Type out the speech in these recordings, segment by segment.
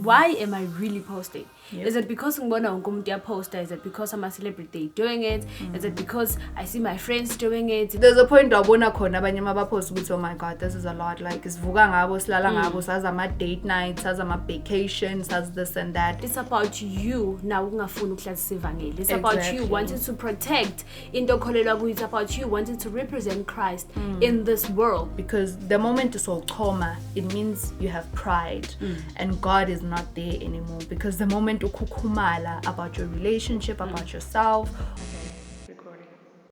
why am I really posting? Yep. Is it because ngibona wonke umuntu uyaposta? Is it because I'm a celebrity doing it? Is it because I see my friends doing it? There's a point wabona khona abanye mabapost ukuthi oh my god, this is a lot, like sivuka ngabo silala ngabo saza ama date nights, saza ama vacations, saza this and that. It's about you now ungafuni ukuhlazisa ivangeli. It's about you wanting to protect into okholelwa kuyo. It's about you wanting to represent Christ in this world. Because the moment you saw trauma, it means you have pride and God is not there anymore. Because the moment ukukumala about your relationship, about yourself. Okay, recording.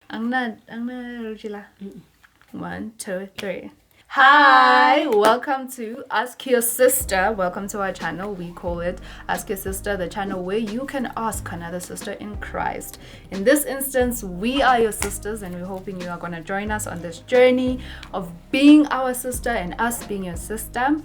Angna 1, 2, 3. Hi, welcome to Ask Your Sister. Welcome to our channel. We call it Ask Your Sister, the channel where you can ask another sister in Christ. In this instance, we are your sisters, and we're hoping you are going to join us on this journey of being our sister and us being your sister.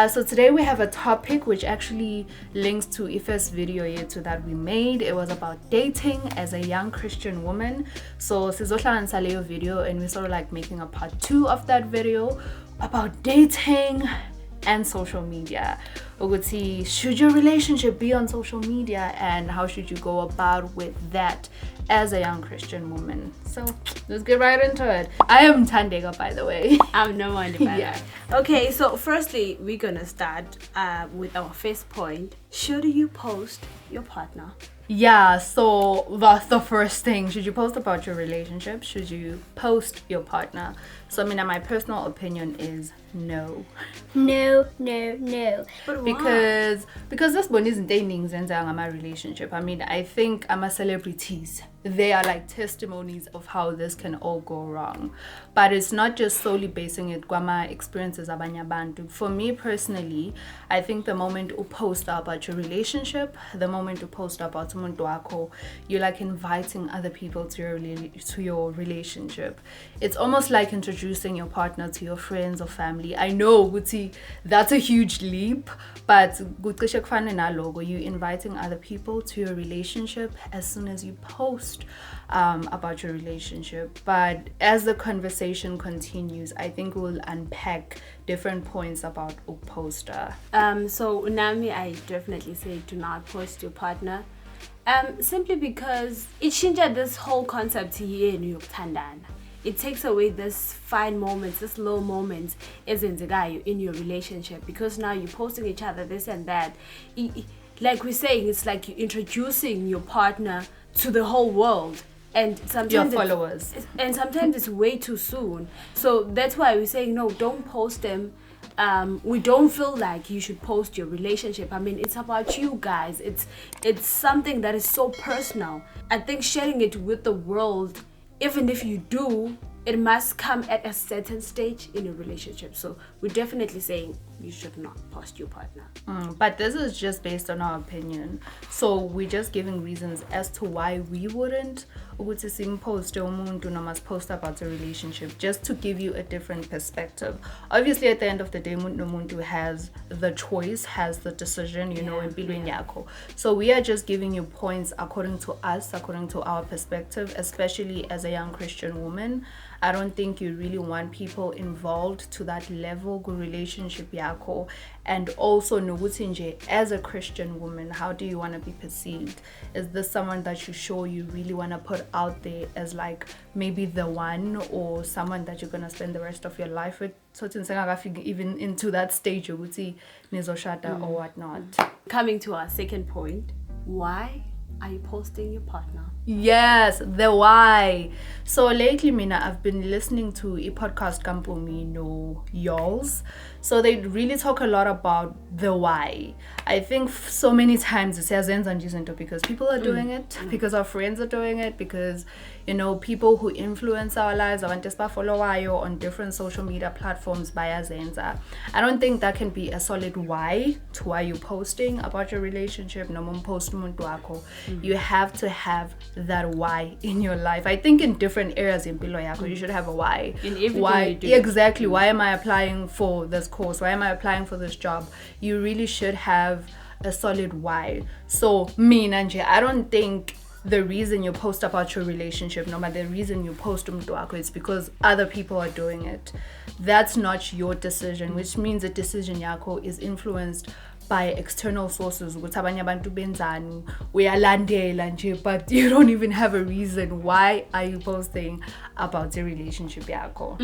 So today we have a topic which actually links to the first video that we made. It was about dating as a young Christian woman. So sizohlanganisa leyo video, and we're sort of like making a part 2 of that video about dating and social media. Ukuthi, should your relationship be on social media, and how should you go about with that as a young Christian woman? So let's get right into it. I am Thandeka, by the way. I'm Nomonde, by the way. Okay, so firstly, we're gonna start with our first point. Should you post your partner? Yeah, so that's the first thing. Should you post about your relationship? Should you post your partner? So I mean, my personal opinion is no. No. But Because this one isn't dating my relationship. I mean, I think I'm a celebrities. They are like testimonies of how this can all go wrong. But it's not just solely basing it on my experiences abanye abantu. For me personally, I think the moment you post about your relationship, the moment you post about umuntu wakho, you're like inviting other people to your relationship. It's almost like introducing your partner to your friends or family. I know, Guti, that's a huge leap, but you're inviting other people to your relationship as soon as you post about your relationship. But as the conversation continues, I think we'll unpack different points about a poster. So Nami, I definitely say do not post your partner. Simply because it changes this whole concept here in New York Tandana. It takes away this fine moments, this low moments as in the guy in your relationship, because now you're posting each other this and that. Like we're saying, it's like you're introducing your partner to the whole world, and sometimes your followers. And sometimes it's way too soon. So that's why we're saying no, don't post them. We don't feel like you should post your relationship. I mean, it's about you guys. It's something that is so personal. I think sharing it with the world, even if you do, it must come at a certain stage in your relationship. So we're definitely saying you should not post your partner. But this is just based on our opinion. So we're just giving reasons as to why we wouldn't post post about a relationship, just to give you a different perspective. Obviously, at the end of the day, umuntu has the choice, has the decision, in yako. So we are just giving you points according to us, according to our perspective, especially as a young Christian woman. I don't think you really want people involved to that level good relationship yako. And also noguthi as a Christian woman, how do you want to be perceived? Is this someone that you sure you really want to put out there as like maybe the one, or someone that you're going to spend the rest of your life with? So even into that stage yoguthi nizoshada or whatnot. Coming to our second point, why are you posting your partner? Yes, the why. So lately, I've been listening to a podcast Kampomi no Y'alls. So they really talk a lot about the why. I think so many times it says because people are doing it, because our friends are doing it, because people who influence our lives, follow on different social media platforms bayazenza. I don't think that can be a solid why to why you're posting about your relationship. You have to have that why in your life. I think in different areas in Pilo Yako, you should have a why. In everything why you do. Exactly. Why am I applying for this course? Why am I applying for this job? You really should have a solid why. So me, Nanje, I don't think the reason you post about your relationship, no matter the reason you post is because other people are doing it. That's not your decision, which means the decision yako is influenced by external sources ukuthi abanye abantu benzani uyalandela nje, but you don't even have a reason why are you posting about your relationship yakho.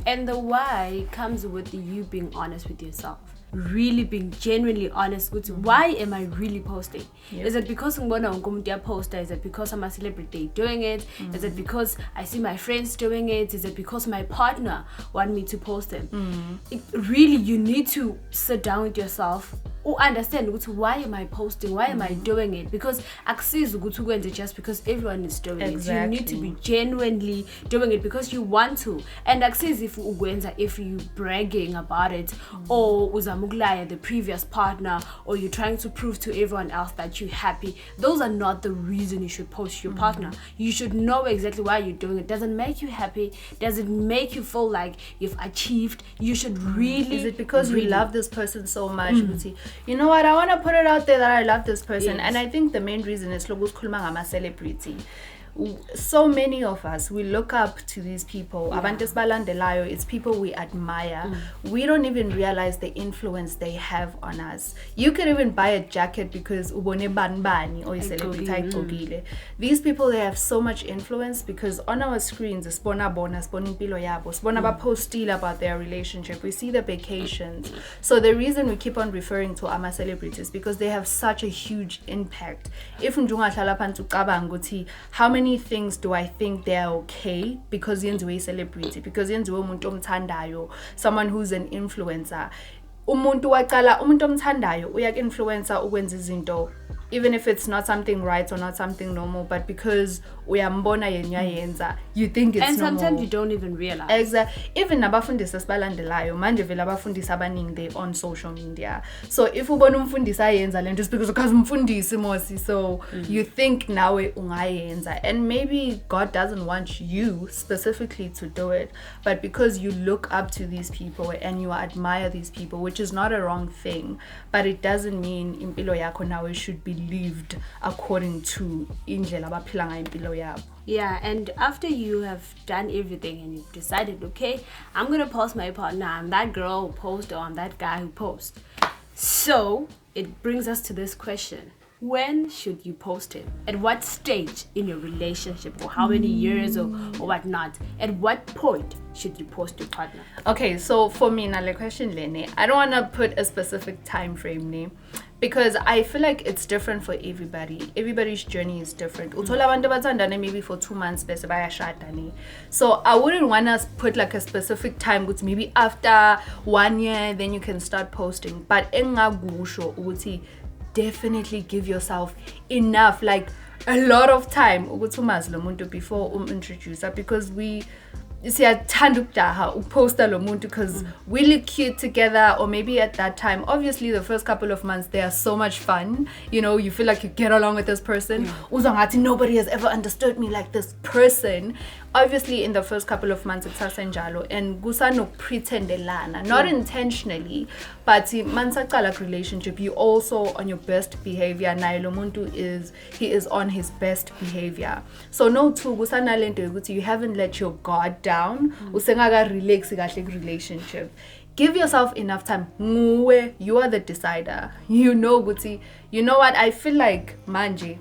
And the why comes with you being honest with yourself, really being genuinely honest with why am I really posting. Is it because ngibona wonke umuntu uyaposta? Is it because I'm a celebrity doing it? Is it because I see my friends doing it? Is it because my partner want me to post them? Really, you need to sit down with yourself or understand why am I posting, why am I doing it, because akusizi ukuthi ukwenze just because everyone is doing it. You need to be genuinely doing it because you want to, and akusizi if ukwenza if you bragging about it or uzamukulaya the previous partner, or you're trying to prove to everyone else that you're happy. Those are not the reason you should post your partner. You should know exactly why you're doing it. Does it make you happy? Does it make you feel like you've achieved? You should really. Is it because you love this person so much? You know what, I want to put it out there that I love this person. And I think the main reason is a celebrity. So many of us, we look up to these people. It's people we admire. We don't even realize the influence they have on us. You could even buy a jacket because ubone banbani or celebrity. These people, they have so much influence because on our screens, spona postil about their relationship. We see the vacations. So the reason we keep on referring to ama celebrities because they have such a huge impact. If how many things do I think they're okay because yenziwe celebrity, because yenziwe umuntu omthandayo, someone who's an influencer. Umuntu omthandayo uyak-influencer ukwenza izinto even if it's not something right or not something normal, but because uyambona yenza, you think it's and normal. And sometimes you don't even realize. Exactly. Even nabafundisi esibalandelayo manje vele abafundisi abaningi they on social media. So if ubona umfundisi ayenza lento it's because umfundisi mosi, so you think nawe ungayenza, and maybe God doesn't want you specifically to do it, but because you look up to these people and you admire these people, which is not a wrong thing, but it doesn't mean impilo yakho nawe should be lived according to indlela abaphila ngayo impilo yabo. Yeah, and after you have done everything and you've decided, okay, I'm gonna post my partner, I'm that girl who posts, or I'm that guy who posts. So it brings us to this question: when should you post him? At what stage in your relationship, or how many years, or whatnot? At what point should you post your partner? Okay, so for me, now the question, Lene, I don't want to put a specific time frame name, because I feel like it's different for everybody. Everybody's journey is different. Maybe for 2 months, so I wouldn't want to put like a specific time, which maybe after 1 year, then you can start posting. But definitely give yourself enough, like a lot of time before introduce her, because we posta lo muntu because we look cute together, or maybe at that time, obviously the first couple of months they are so much fun, you know, you feel like you get along with this person. Nobody has ever understood me like this person. Obviously in the first couple of months it's sasenjalo, and gusano pretendelana, not intentionally, but mansaqala relationship, you also on your best behavior. Naye lo muntu he is on his best behavior. So no two gusana lento ukuthi you haven't let your guard down, usengaka relax kahle relationship. Give yourself enough time. You are the decider. You know guti. You know what, I feel like manje.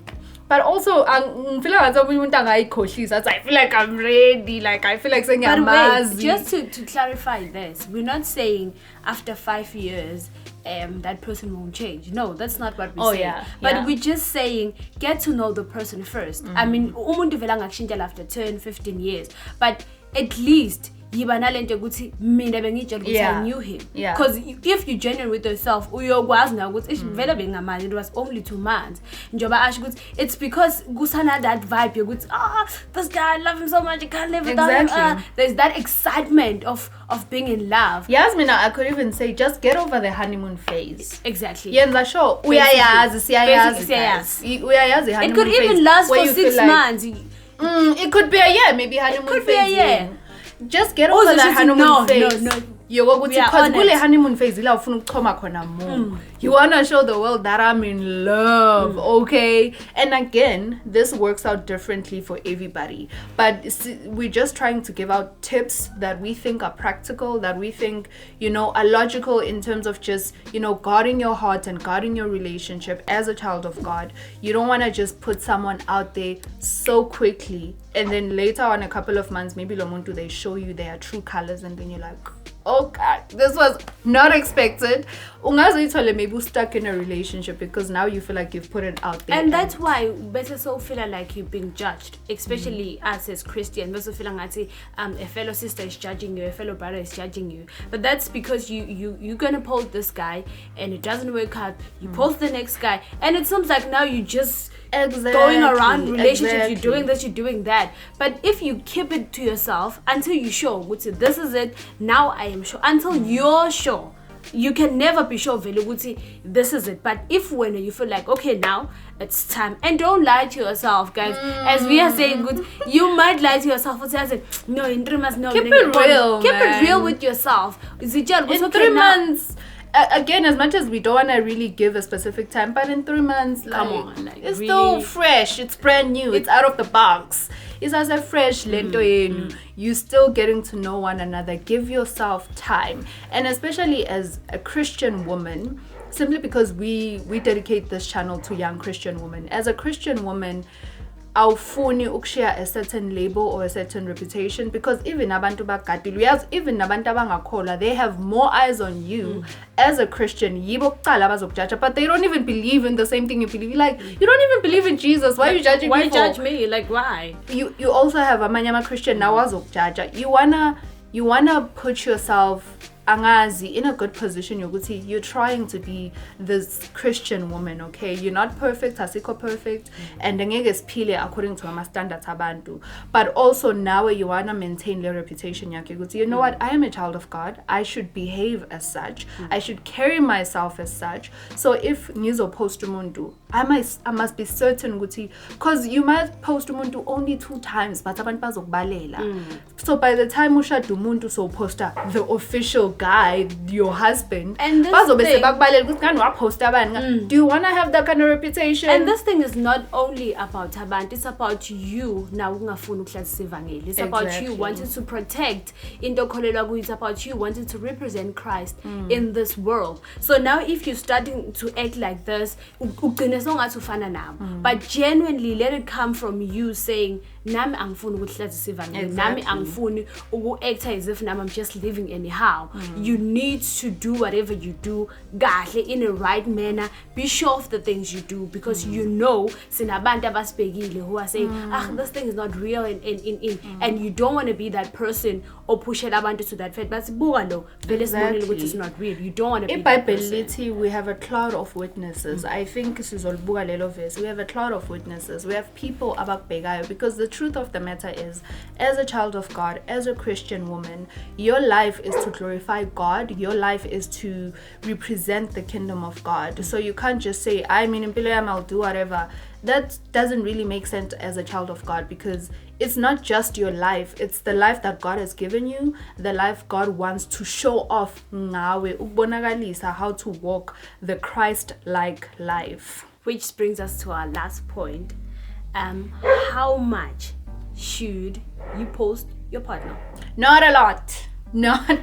But also, I feel like I'm ready. Like I feel like saying I'm wait, just to clarify this, we're not saying after 5 years that person won't change. No, that's not what we're saying. But we're just saying get to know the person first. I mean, umuntu vela ngakushintsha after 10, 15 years, but at least I knew him. Because if you genuine with yourself, it was only 2 months. It's because gusana that vibe, this guy, I love him so much, I can't live without him. There's that excitement of being in love. Yasmina, I could even say just get over the honeymoon phase. Exactly. It could even last for 6 months. It could be a year, maybe honeymoon phase. It could be a year. Just get over that honeymoon phase. No. yokuthi are because on kule it. honeymoon phase ila ufuna ukuxhoma khona more. You want to show the world that I'm in love, okay? And again, this works out differently for everybody, but we're just trying to give out tips that we think are practical, that we think, you know, are logical in terms of just, you know, guarding your heart and guarding your relationship as a child of God. You don't want to just put someone out there so quickly, and then later on, a couple of months, maybe Lomuntu, they show you their true colors, and then you're like, oh God, this was not expected. Ungazithole maybe stuck in a relationship because now you feel like you've put it out there. And that's why better so feel like you're being judged, especially us as Christians. Better feel like a fellow sister is judging you, a fellow brother is judging you. But that's because you're gonna post this guy and it doesn't work out. You post the next guy, and it seems like now you just going around relationships, you're doing this, you're doing that. But if you keep it to yourself until you're sure, which is this is it, now I am sure, until you're sure. You can never be sure Veluguti, this is it. But if when you feel like, okay, now it's time, and don't lie to yourself, guys. As we are saying, good, you might lie to yourself. No, in 3 months, no. Keep it real, Keep man. it real with yourself. Is it just in 3 months? Again, as much as we don't want to really give a specific time, but in 3 months, like, come on, like, it's really? still fresh, it's brand new, it's out of the box. It's as a fresh lento yenu. You still getting to know one another. Give yourself time, and especially as a Christian woman, simply because we dedicate this channel to young Christian women. As a Christian woman, awufuni ukushare a certain label or a certain reputation, because even abantu bakadile, even nabantu abangakholwa, they have more eyes on you as a Christian. Yibo kuqala bazokujudge, but they don't even believe in the same thing you believe. Like, you don't even believe in Jesus. Why are you judging me? Why judge me? Like, why? You also have a manyama Christian now azokujudge. You wanna put yourself angazi in a good position. You're trying to be this Christian woman, okay? You're not perfect, asiko perfect, and ngeke siphile according to our standards abantu. But also now you wanna maintain your reputation yakhe ukuthi, you know what, I am a child of God. I should behave as such. I should carry myself as such. So if ngizo post umuntu, I must be certain ukuthi, because you might post umuntu only 2 times, but abantu bazokubalela. So by the time ushada umuntu, so poster the official guy, your husband, and this thing, do you want to have that kind of reputation? And this thing is not only about abantu, it's about you now ungafuni ukuhlazisa ivangeli. It's about you wanting to protect into kholelwa kuyo. It's about you wanting to represent Christ in this world. So now if you're starting to act like this, ugcine songathi ufana nabo. But genuinely let it come from you saying, nami angifuni ukuhlazisa ivangeli, nami angifuni uku-act as if nami I'm just living anyhow. You need to do whatever you do kahle, in a right manner. Be sure of the things you do, because you know sinabantu abasibhekile who are saying, this thing is not real, and you don't want to be that person or push abantu to that fact. But it's not real. You don't want to be that person. We have a cloud of witnesses. I think we have a cloud of witnesses. We have people abakbhegayo, because the truth of the matter is, as a child of God, as a Christian woman, your life is to glorify God. Your life is to represent the kingdom of God. So you can't just say, I mean, in Pilayam, I'll do whatever. That doesn't really make sense as a child of God, because it's not just your life, it's the life that God has given you, the life God wants to show off ngawe, ukubonakalisa how to walk the Christ-like life. Which brings us to our last point. How much should you post your partner? Not a lot.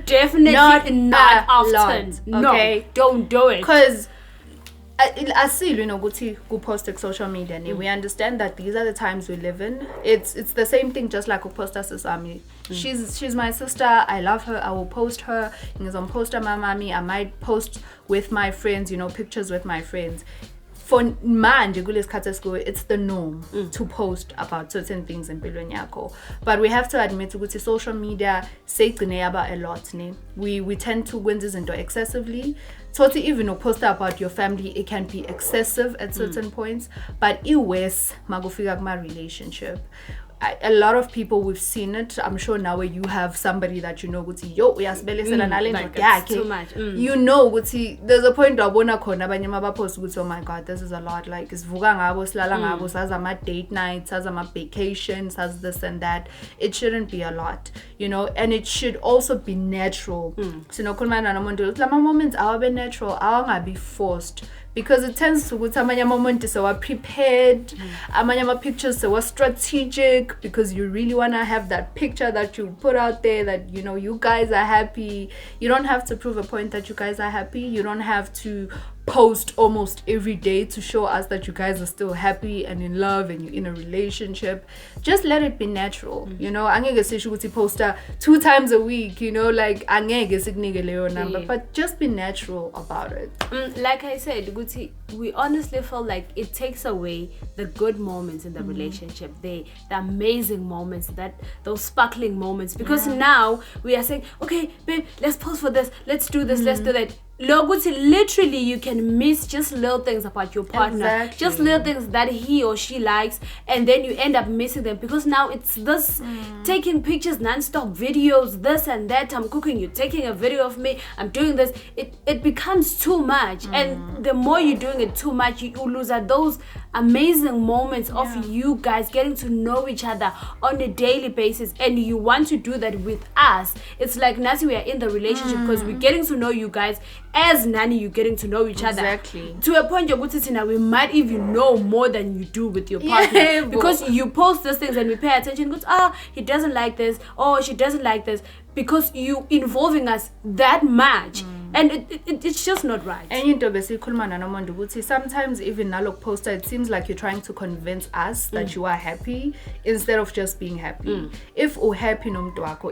Definitely not often. Lot, okay? No, don't do it. Because I see, you know, go post on social media. We understand that these are the times we live in. It's the same thing, just like posta sesami. She's my sister. I love her. I will post her. Poster my mommy. I might post with my friends. You know, pictures with my friends. For manje kulesikhathi esikuwo, it's the norm to post about certain things in empilweni yakho. But we have to admit ukuthi social media seyigcine yaba a lot ne. We tend to win izinto excessively. So to even post about your family, it can be excessive at certain points. But iwes magufika kuma relationship. a lot of people, we've seen it. I'm sure now where you have somebody that you know would say, yo, like it's too much. You know would see there's a point wabona khona abanye mabapost ukuthi, oh my god, this is a lot, like isivuka ngabo silala ngabo sazama date nights, sazama vacations, has this and that. It shouldn't be a lot, you know, and it should also be natural. So no khuluma nomuntu lama moments awabe natural, awangabi forced. Because it tends to ukuthi amanye amamoments sewa prepared, amanye ama-pictures sewa strategic, because you really want to have that picture that you put out there that, you know, you guys are happy. You don't have to prove a point that you guys are happy. You don't have to post almost every day to show us that you guys are still happy and in love and you're in a relationship. Just let it be natural, you know. Angeke sisho ukuthi poster 2 times a week, you know, like angeke sikunike leyo number, but just be natural about it. Like I said, Guti, we honestly feel like it takes away the good moments in the relationship, the amazing moments, those sparkling moments, because now we are saying, okay, babe, let's post for this, let's do this, let's do that. Literally, you can miss just little things about your partner, just little things that he or she likes, and then you end up missing them because now it's this taking pictures, non-stop videos, this and that. I'm cooking, you're taking a video of me, I'm doing this. It becomes too much, and the more you're doing it too much, you lose at those amazing moments of you guys getting to know each other on a daily basis. And you want to do that with us. It's like Nasi, we are in the relationship because we're getting to know you guys. As Nani, you're getting to know each other to a point we might even know more than you do with your partner, because you post those things and we pay attention because he doesn't like this, or she doesn't like this, because you involving us that much. And it's just not right. And you know, basically, Nomonde, sometimes even nalok poster, it seems like you're trying to convince us that you are happy instead of just being happy. If you're happy,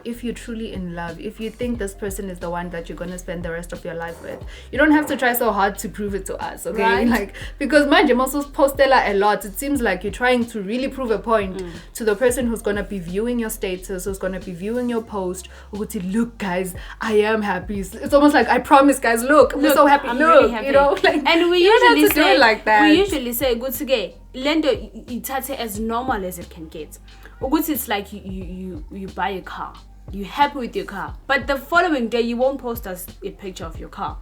if you're truly in love, if you think this person is the one that you're gonna spend the rest of your life with, you don't have to try so hard to prove it to us, okay? Right? Like, because mind you, also post a lot. It seems like you're trying to really prove a point to the person who's gonna be viewing your status, who's gonna be viewing your post. Look, guys, I am happy. It's almost like, I promise, guys, look, I'm so happy. I'm really happy. You know, like, and we usually say it like that. We usually say, good to get lendo itate as normal as it can get. It's like you buy a car. You're happy with your car, but the following day you won't post us a picture of your car.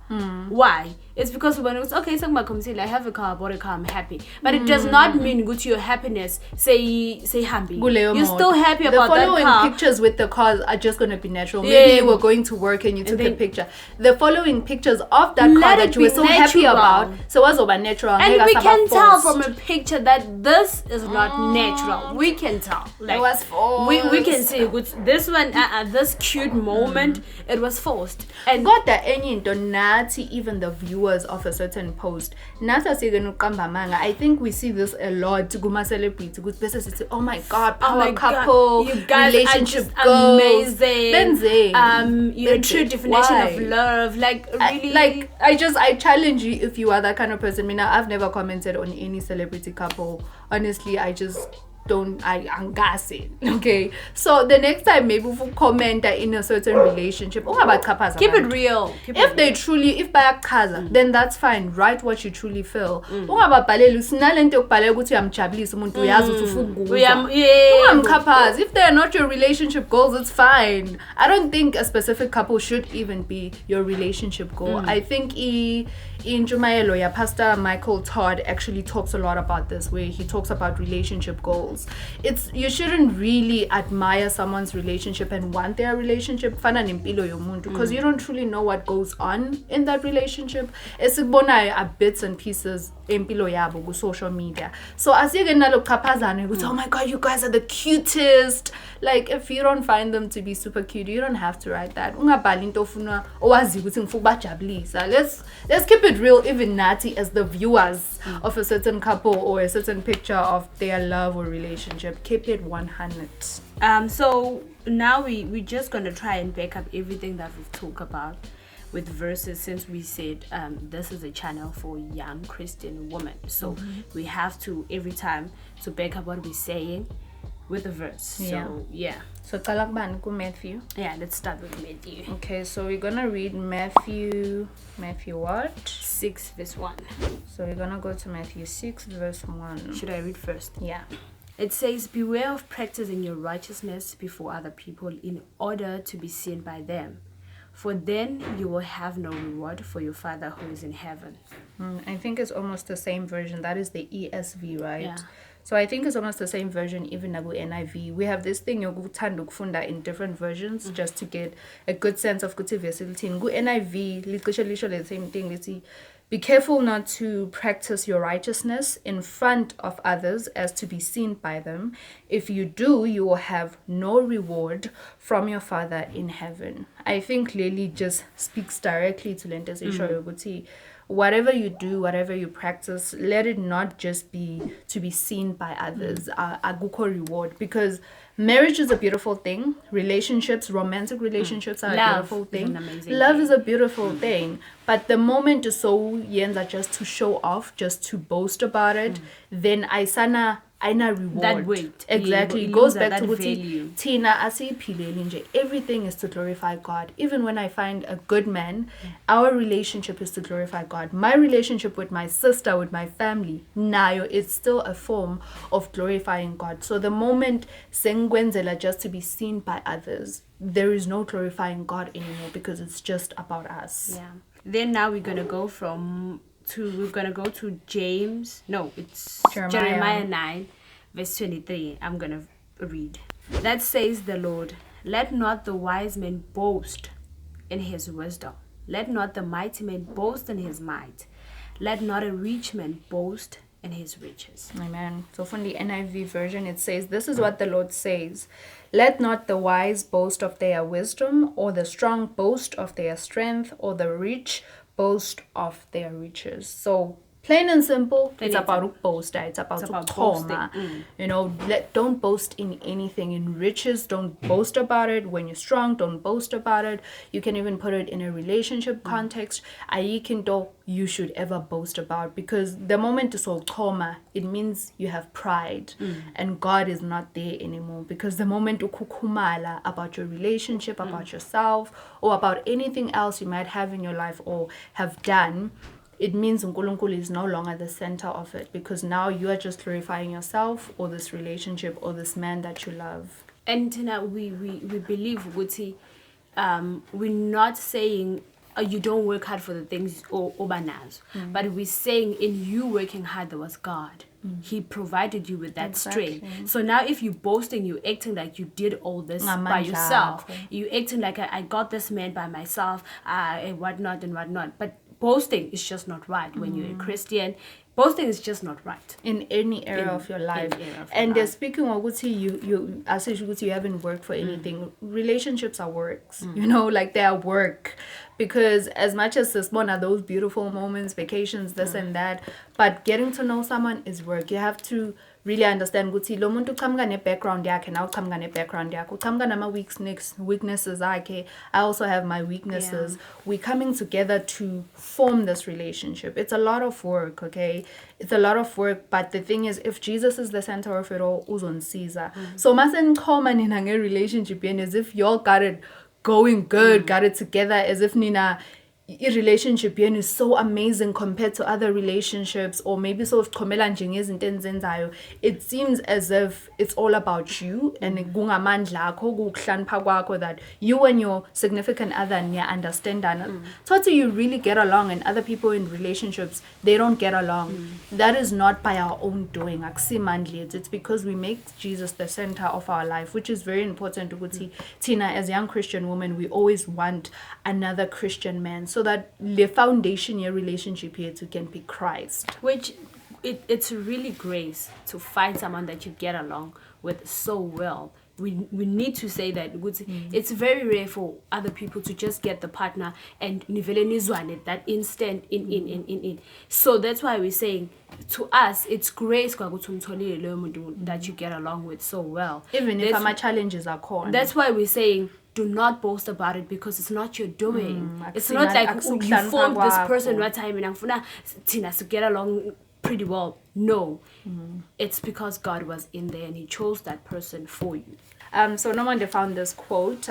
Why? It's because when it's okay, I have a car, I bought a car, I'm happy. But it does not mean good to your happiness. Say happy. You're still happy about that car. The following pictures with the cars are just going to be natural. Maybe you were going to work and you took a picture. The following pictures of that car that you were so happy about, so was over natural. And we can tell from a picture that this is not natural. We can tell. Like, it was forced. We can say this one. This cute moment, it was forced. And got that any donati, even the viewers of a certain post. I think we see this a lot. Celebrities, good business. Oh my god, power couple, you guys relationship are just amazing. You're a true definition of love. Like really, I challenge you if you are that kind of person. I've never commented on any celebrity couple. Honestly, I angas it. Okay, so the next time maybe if you comment in a certain relationship, keep it real. If they truly, if by a then that's fine. Write what you truly feel. If they are not your relationship goals, it's fine. I don't think a specific couple should even be your relationship goal. I think in Jumaelo, Pastor Michael Todd actually talks a lot about this, where he talks about relationship goals. You shouldn't really admire someone's relationship and want their relationship because you don't truly know what goes on in that relationship. Are bits and pieces in social media. So as you get oh my god, you guys are the cutest. Like, if you don't find them to be super cute, you don't have to write that. Let's keep it real, even natty as the viewers of a certain couple or a certain picture of their love or relationship. Keep it 100. So now we're just gonna try and back up everything that we've talked about with verses, since we said this is a channel for young Christian women. So we have to every time to back up what we're saying with a verse. So So talakban ku Matthew. Yeah, let's start with Matthew. Okay, so we're gonna read Matthew what? 6 verse 1. So we're gonna go to Matthew 6 verse 1. Should I read first? Yeah. It says, beware of practicing your righteousness before other people in order to be seen by them. For then you will have no reward for your Father who is in heaven. I think it's almost the same version. That is the ESV, right? Yeah. So I think it's almost the same version even nagu NIV. We have this thing yokuthanda ukufunda in different versions just to get a good sense of ukuthi versatility. Ngu NIV licishe the same thing. Let's see. Be careful not to practice your righteousness in front of others as to be seen by them. If you do, you will have no reward from your Father in heaven. I think Lily just speaks directly to Lentes Yoguti. Whatever you do, whatever you practice, let it not just be to be seen by others. Aguko reward, because marriage is a beautiful thing. Relationships, romantic relationships are a beautiful thing. Love is a beautiful thing. But the moment is so yenza just to show off, just to boast about it, then aina reward. That weight. Exactly. It goes back to value. Tina asiphilele, everything is to glorify God. Even when I find a good man, our relationship is to glorify God. My relationship with my sister, with my family, nayo, it's still a form of glorifying God. So the moment sengwenzela just to be seen by others, there is no glorifying God anymore because it's just about us. Yeah. Then now we're gonna go to James. No, it's Jeremiah 9, verse 23. I'm gonna read. That says the Lord, let not the wise man boast in his wisdom. Let not the mighty man boast in his might. Let not a rich man boast in his riches. Amen. So from the NIV version, it says, this is what the Lord says. Let not the wise boast of their wisdom, or the strong boast of their strength, or the rich boast of their riches. So plain and simple, it's about boast. It's about boasting. You know, don't boast in anything. In riches, don't boast about it. When you're strong, don't boast about it. You can even put it in a relationship context. You should ever boast about, because the moment it's all koma, it means you have pride, and God is not there anymore. Because the moment ukukumala about your relationship, about yourself, or about anything else you might have in your life or have done, it means uNkulunkulu is no longer the center of it, because now you are just glorifying yourself or this relationship or this man that you love. And Tina, we believe Guti, we're not saying you don't work hard for the things or bananas, but we're saying in you working hard there was God. He provided you with that strength. So now if you're boasting, you're acting like you did all this by yourself. You're acting like I got this man by myself, and whatnot and whatnot. But boasting is just not right. When you're a Christian, boasting is just not right in any area of your life. Speaking of what you as you haven't worked for anything, relationships are works. You know, like they are work, because as much as this one are those beautiful moments, vacations, this and that, but getting to know someone is work. You have to really understand ukuthi lo muntu uqhamuka ne-background yakhe nawe uqhamuka ne-background yakhe, uqhamuka nama-weaknesses akhe, I also have my weaknesses. We're coming together to form this relationship. It's a lot of work, okay? It's a lot of work, but the thing is, if Jesus is the center of it all, uzonsiza. So masenqhoma nina nge-relationship yenu as if y'all got it going good, got it together, as if nina relationship yenu is so amazing compared to other relationships, or maybe so it seems as if it's all about you and that you and your significant other understand that so you really get along, and other people in relationships, they don't get along. That is not by our own doing. It's because we make Jesus the center of our life, which is very important to Tina. As a young Christian woman, we always want another Christian man, so that the foundation your relationship here to can be Christ. Which it's really grace to find someone that you get along with so well. We need to say that it's very rare for other people to just get the partner and that instant in. So that's why we're saying, to us, it's grace that you get along with so well. Even if my challenges are core. That's why we're saying, do not boast about it, because it's not your doing. It's not like you formed this person right time and Tina to get along pretty well. No, it's because God was in there and He chose that person for you. So Nomonde found this quote.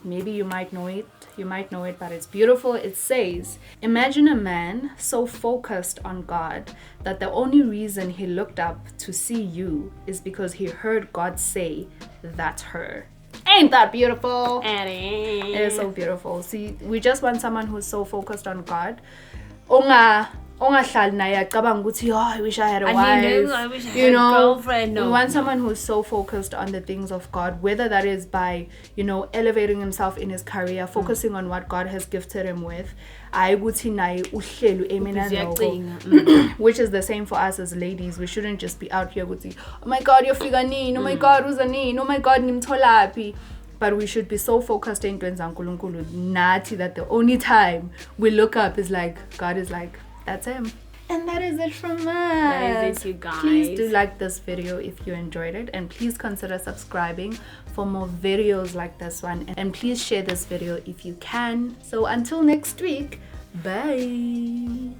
Maybe you might know it. You might know it, but it's beautiful. It says, "Imagine a man so focused on God that the only reason he looked up to see you is because he heard God say, 'That's her.'" Ain't that beautiful? It is so beautiful. See, we just want someone who's so focused on God. Ongahlali naye acabanga ukuthi, I wish I had a wife. I wish I had a girlfriend. No. We want someone who's so focused on the things of God, whether that is by, elevating himself in his career, focusing on what God has gifted him with. Which is the same for us as ladies. We shouldn't just be out here with, oh my God, you're figanin, oh my God, uzanin, oh my God, nimtolapi. But we should be so focused in Nati that the only time we look up is like, God is like, that's him. And that is it from us. That is it, you guys. Please do like this video if you enjoyed it. And please consider subscribing for more videos like this one. And please share this video if you can. So until next week, bye.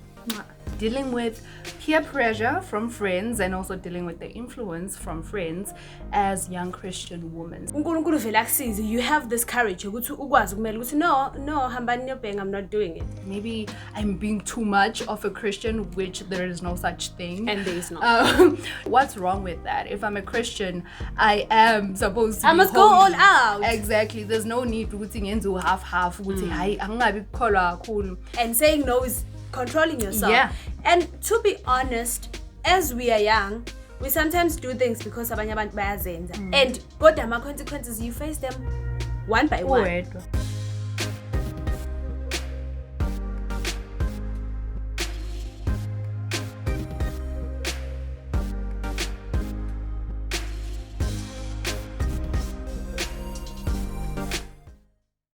Dealing with peer pressure from friends and also dealing with the influence from friends as young Christian women. You have this courage. No, I'm not doing it. Maybe I'm being too much of a Christian, which there is no such thing. And there is not. What's wrong with that? If I'm a Christian, I am supposed to I must go all out. Exactly. There's no need rooting into half. And saying no is controlling yourself. Yeah. And to be honest, as we are young, we sometimes do things because abanye abantu bayazenza. And kodwa ama consequences, you face them one by one.